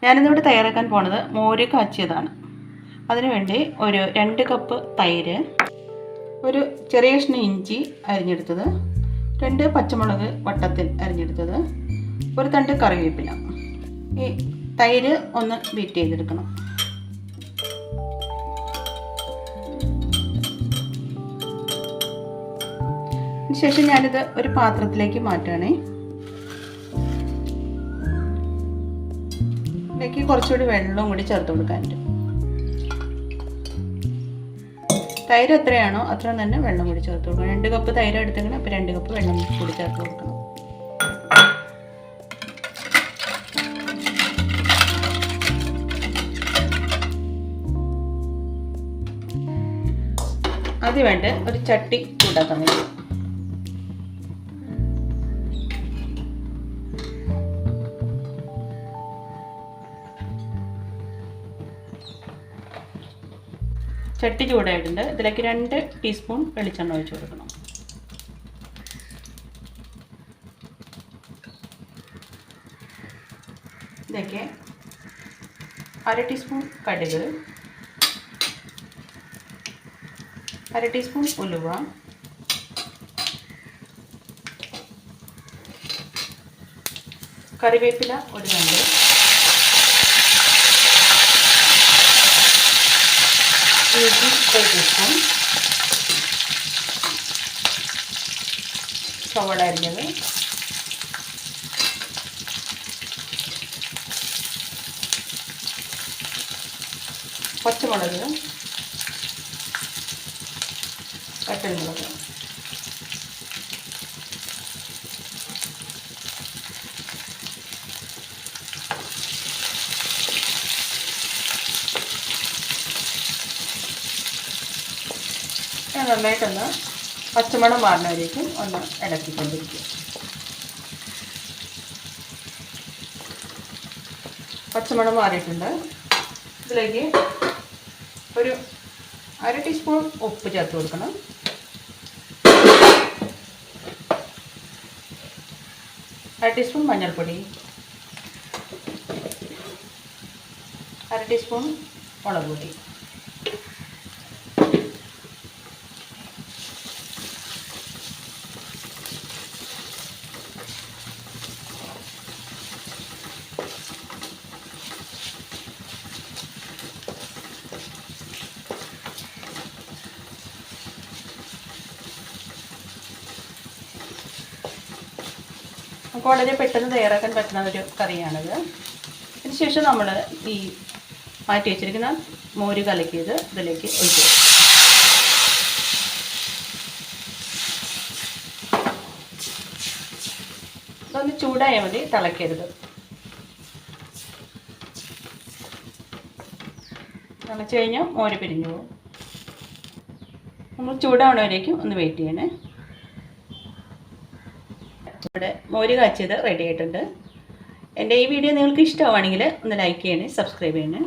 ഞാനിന്നിവിടെ തയ്യാറാക്കാൻ പോണത് മോര് കാച്ചിയതാണ്. അതിനുവേണ്ടി ഒരു 2 കപ്പ് തൈര്, ഒരു ചെറിയ കഷ്ണം ഇഞ്ചി അരിഞ്ഞെടുത്തത്, 2 പച്ചമുളക് വട്ടത്തിൽ അരിഞ്ഞെടുത്തത്, ഒരു തണ്ട് കറിവേപ്പില. ഈ തൈര് ഒന്ന് ബീറ്റ് ചെയ്തെടുക്കണം. ശേഷം ഞാനിത് ഒരു പാത്രത്തിലേക്ക് മാറ്റുകയാണേ. ഇതിലേക്ക് കുറച്ചുകൂടി വെള്ളവും കൂടി ചേർത്ത് കൊടുക്കാനുണ്ട്. തൈര് എത്രയാണോ അത്ര തന്നെ വെള്ളം കൂടി ചേർത്ത് കൊടുക്കണം. 2 കപ്പ് തൈര് എടുത്തെങ്കിൽ അപ്പോൾ 2 കപ്പ് വെള്ളം കൂടി ചേർത്ത് കൊടുക്കണം. അതിന് വേണ്ടി ഒരു ചട്ടി ചൂടാക്കാൻ വേണ്ടി ചട്ടി ചൂടായിട്ടുണ്ട്. ഇതിലേക്ക് 2 ടീസ്പൂൺ വെളിച്ചെണ്ണ ഒഴിച്ച് കൊടുക്കണം. ഇതിലേക്ക് 1/2 ടീസ്പൂൺ കടുക്, 1/2 ടീസ്പൂൺ ഉലുവ, കറിവേപ്പില ഒരു തണ്ട്, ഇഞ്ചി 1 ടീസ്പൂൺ, സവോള അരിഞ്ഞത്, പച്ചമുളക്, വറ്റൽമുളക്, നന്നായിട്ടൊന്ന് പച്ചമണം മാറുന്നവരേക്കും ഒന്ന് ഇളക്കിക്കൊണ്ടിരിക്കുക. പച്ചമണം മാറിയിട്ടുണ്ട്. ഇതിലേക്ക് ഒരു 1/2 ടീസ്പൂൺ ഉപ്പ് ചേർത്ത് കൊടുക്കണം. 1/2 ടീസ്പൂൺ മഞ്ഞൾപ്പൊടി, 1/2 ടീസ്പൂൺ മുളക് പൊടി, നമുക്ക് വളരെ പെട്ടെന്ന് തയ്യാറാക്കാൻ പറ്റുന്ന ഒരു കറിയാണിത്. അതിനുശേഷം നമ്മൾ ഈ മാറ്റി വെച്ചിരിക്കുന്ന മോര് കലക്കിയത് ഇതിലേക്ക് ഒഴിച്ചു. ഇതൊന്ന് ചൂടായാൽ മതി, തിളക്കരുത്. തിളച്ച് കഴിഞ്ഞാൽ മോര് പിരിഞ്ഞു പോകും. നമ്മൾ ചൂടാവണവരേക്കും ഒന്ന് വെയിറ്റ് ചെയ്യണേ. ഇവിടെ മോര് കാച്ചിയത് റെഡി ആയിട്ടുണ്ട്. എൻ്റെ ഈ വീഡിയോ നിങ്ങൾക്ക് ഇഷ്ടമാണെങ്കിൽ ഒന്ന് ലൈക്ക് ചെയ്യണേ, സബ്സ്ക്രൈബ് ചെയ്യണേ.